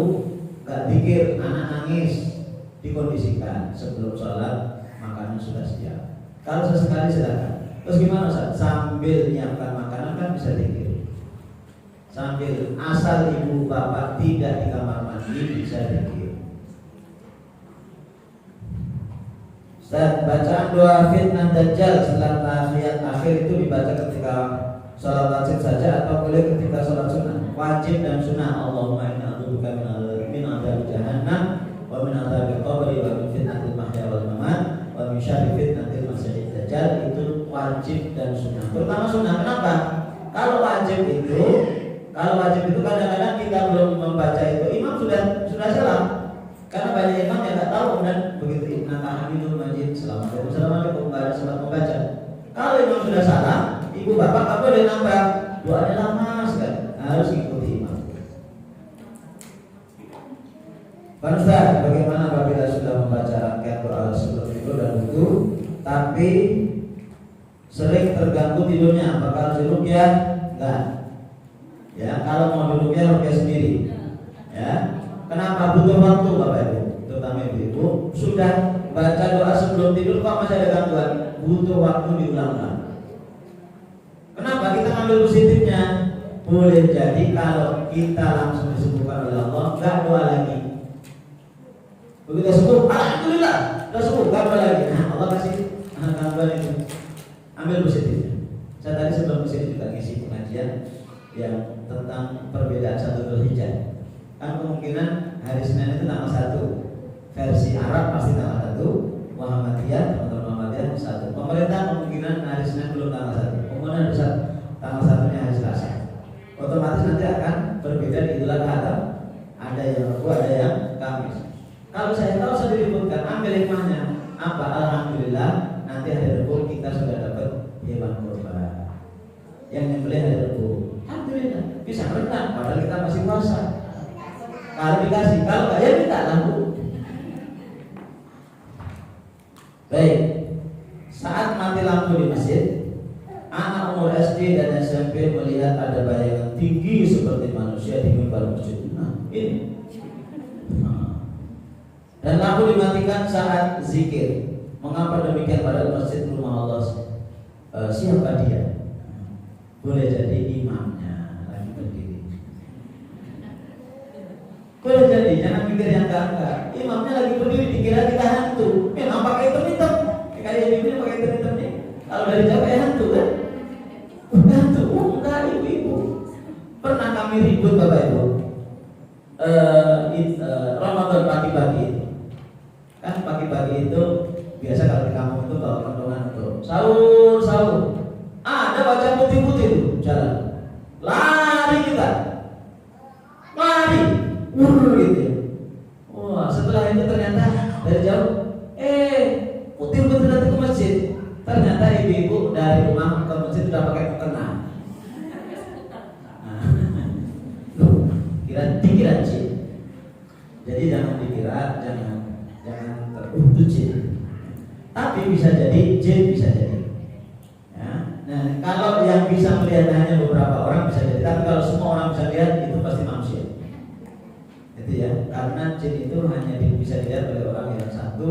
gak zikir, anak nangis. Dikondisikan sebelum sholat makanan sudah siap. Kalau sesekali silakan. Terus gimana Ustaz? Sambil menyiapkan makanan kan bisa zikir. Sambil asal ibu bapak tidak di kamar mandi bisa zikir. Ustaz, bacaan doa fitnah dajjal setelah tahiyat akhir itu dibaca ketika sholat wajib saja atau boleh ketika sholat sunnah? Wajib dan sunnah. Allahumma inna a'udzubika min adzab jahannam wa min adzabil qabri wa min fitnatil mahya wal mamat wa min syarri fitnatil masiihid dajjal. Itu wajib dan sunnah. Terutama sunnah. Kenapa? Kalau wajib itu kadang-kadang kita belum membaca itu, imam sudah salah. Karena banyak imam yang nggak tahu dan begitu Hamidul Majid Assalamualaikum nggak ada sempat membaca. Kalau imam sudah salah, ibu bapak nggak boleh nambah, doanya lama sekali, harus ikuti imam. Pak Ustaz, bagaimana apabila sudah membaca rangkaian doa sebelum tidur dan wudu, tapi sering terganggu tidurnya, apakah harus diruqyah? Enggak. Ya, kalau mau diruqyah ruqyah sendiri. Ya. Kenapa butuh waktu Bapak Ibu? Terutama ibu-ibu sudah baca doa sebelum tidur kok masih ada gangguan? Butuh waktu diulang-ulang. Kenapa? Kita ambil positifnya. Boleh jadi kalau kita langsung disembuhkan oleh Allah, enggak doa lagi. Begitu sembuh, alhamdulillah, sudah sembuh, enggak doa lagi. Nah, Allah kasih gangguan itu. Ambil positifnya. Saya tadi sebelum kesini juga ngisi pengajian yang tentang perbedaan satu Dzulhijjah. Kan kemungkinan hari Senin itu tanggal 1. Versi Arab pasti tanggal 1, Muhammadiyah, teman-teman Muhammadiyah 1. Pemerintah kemungkinan hari Senin belum tanggal 1. Kemudian ada tanggal 1-nya hari Selasa. Otomatis nanti akan berbeda di Idul Adha. Ada yang Rabu, ada yang Kamis. Kalau saya tahu saya diributkan, ambil hikmahnya. Apa? Alhamdulillah, nanti hari Rabu kita sudah dapat hewan kurban. Yang nyembelih hari Rabu. Alhamdulillah, bisa berenang padahal kita masih puasa. Kalau dikasih, kalau enggak ya minta lampu. Baik. Saat mati lampu di masjid, anak umur SD dan SMP melihat ada bayangan tinggi seperti manusia di mimbar masjid. Nah, ini. Dan lampu dimatikan saat zikir. Mengapa demikian padahal masjid rumah Allah? Siapa dia? Boleh jadi imamnya lagi berdiri. Boleh jadi, jangan mikir yang enggak. Imamnya lagi berdiri dikira kita hantu. Memang pakai hitam-hitam. Kayak ibu-ibu pakai hitam-hitam nih. Kalau dari jauh kayak hantu kan? Hantu, enggak ibu-ibu. Pernah kami ribut Bapak Ibu. Ramadan pagi-pagi. Kan pagi-pagi itu biasa kalau di kampung itu bawa kentongan untuk sahur. Ada baca putih-putih itu jalan. Lari kita. Lari. Gitu. Wah, setelah itu ternyata dari jauh putih-putih datang ke masjid. Ternyata ibu-ibu dari rumah ke masjid sudah pakai mukena. Dikira jin. Jadi jangan dikira, jangan teruntuk jin. Tapi bisa jadi jin, bisa jadi. Ya. Nah, kalau yang bisa melihat hanya beberapa orang bisa jadi. Tapi kalau semua orang bisa lihat itu pasti manusia. Itu ya, karena jin itu hanya bisa dilihat oleh orang yang satu,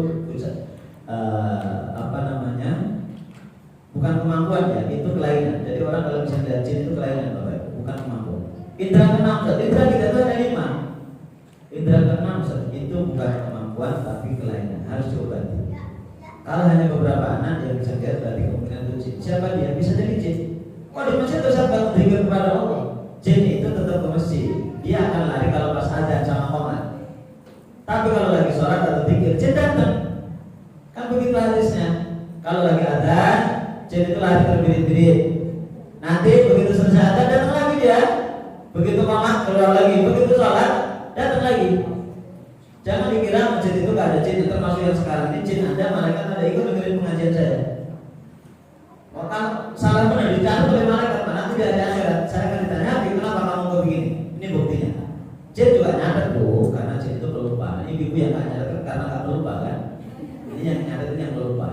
Bukan kemampuan ya, itu kelainan. Jadi orang kalau bisa melihat jin itu kelainan Bapak Ibu, bukan kemampuan. Indra keenam, indra kita itu ada 5. Indra keenam itu bukan kemampuan tapi kelainan, harus diobati. Kalau hanya beberapa anak yang bisa lihat berarti kemungkinan itu jin. Siapa dia? Bisa jadi jin. Kok di masjid itu siapa berikan kepada Allah? Jin itu tetap ke masjid. Dia akan lari kalau pas adzan sama qomat. Tapi kalau lagi sholat atau zikir, jin datang. Kan begitu hadisnya. Kalau lagi adzan, jin itu lari terbirit-birit. Nanti begitu selesai adzan datang lagi dia. Begitu qomat keluar lagi. Begitu sholat datang lagi. Jangan dikira masjid itu gak ada jin. Termasuk yang sekarang ini jin ada, malaikat ada, ikut dengerin pengajian saya. Maka salah benar dicatat oleh malaikat. Nanti di akhirat saya akan ditanya, kenapa kamu kok begini? Ini buktinya. Jin juga nyatet tuh, karena jin itu pelupa. Ini ibu yang gak nyatet karena gak pelupa kan. Ini yang nyatet ini yang pelupa.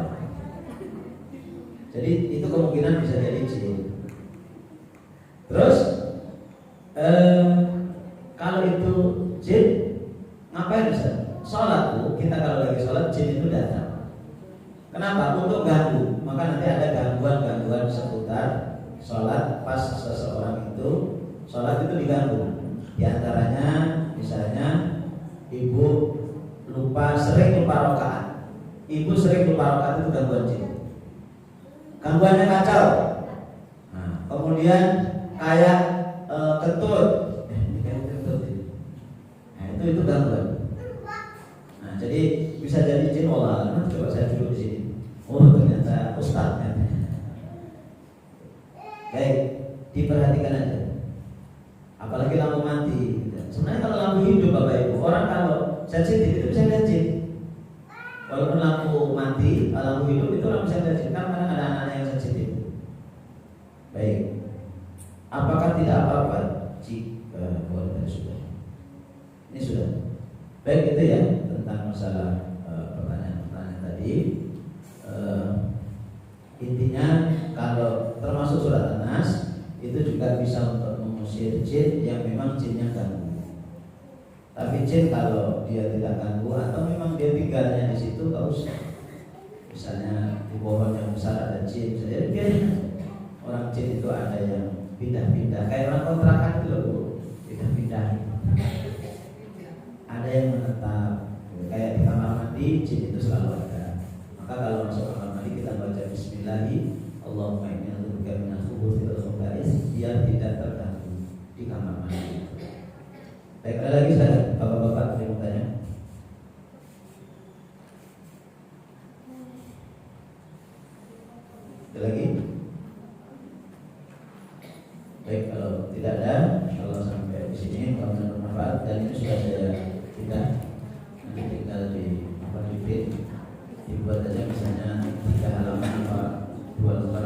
Jadi itu kemungkinan bisa jadi jin. Terus kalau itu jin, ngapain Ustaz? Sholat tuh, kita kalau lagi sholat jin itu datang. Kenapa? Untuk ganggu. Maka nanti ada gangguan-gangguan seputar sholat. Pas seseorang itu sholat itu diganggu. Di antaranya misalnya ibu sering lupa rakaat. Ibu sering lupa rakaat itu gangguan jin. Gangguannya kacau. Nah, kemudian kayak kentut. Ini kayak kentut. Nah, itu gangguan. Nah, jadi bisa jadi jin wala. Coba saya duduk di sini. Oh, ternyata ustadznya. Baik, diperhatikan aja. Apalagi lampu mati. Sebenarnya kalau lampu hidup Bapak Ibu, orang kalau sensitif itu bisa lihat jin. Walaupun lampu mati, lampu hidup itu orang bisa lihat jin. Karena kadang ada anak-anak yang sensitif. Baik. Apakah tidak apa-apa jika sudah? Ini sudah. Baik itu ya tentang masalah pertanyaan-pertanyaan tadi. Intinya kalau termasuk surat An-Nas itu juga bisa untuk mengusir jin yang memang jinnya ganggu. Tapi jin kalau dia tidak ganggu atau memang dia tinggalnya di situ, gak usah. Misalnya di pohon yang besar ada jin, saya biarin. Orang jin itu ada yang pindah-pindah, kayak orang kontrakan itu loh, pindah-pindah. Ada yang menetap, kayak di kamar mandi jin itu selalu ada. Maka kalau masuk kamar mandi kita baca Bismillahirrahmanirrahim, Allahumma inni a'udzubika minal khubuthi wal khaba'ith, biar tidak terganggu di kamar mandi. Baik, ada lagi saya bapak-bapak yang mau tanya. Ada lagi? Baik, kalau tidak ada, kalau sampai di sini mudah-mudahan bermanfaat dan ini sudah saya tidak nanti tinggal di dibuat aja misalnya 3 halaman apa 2 lembar.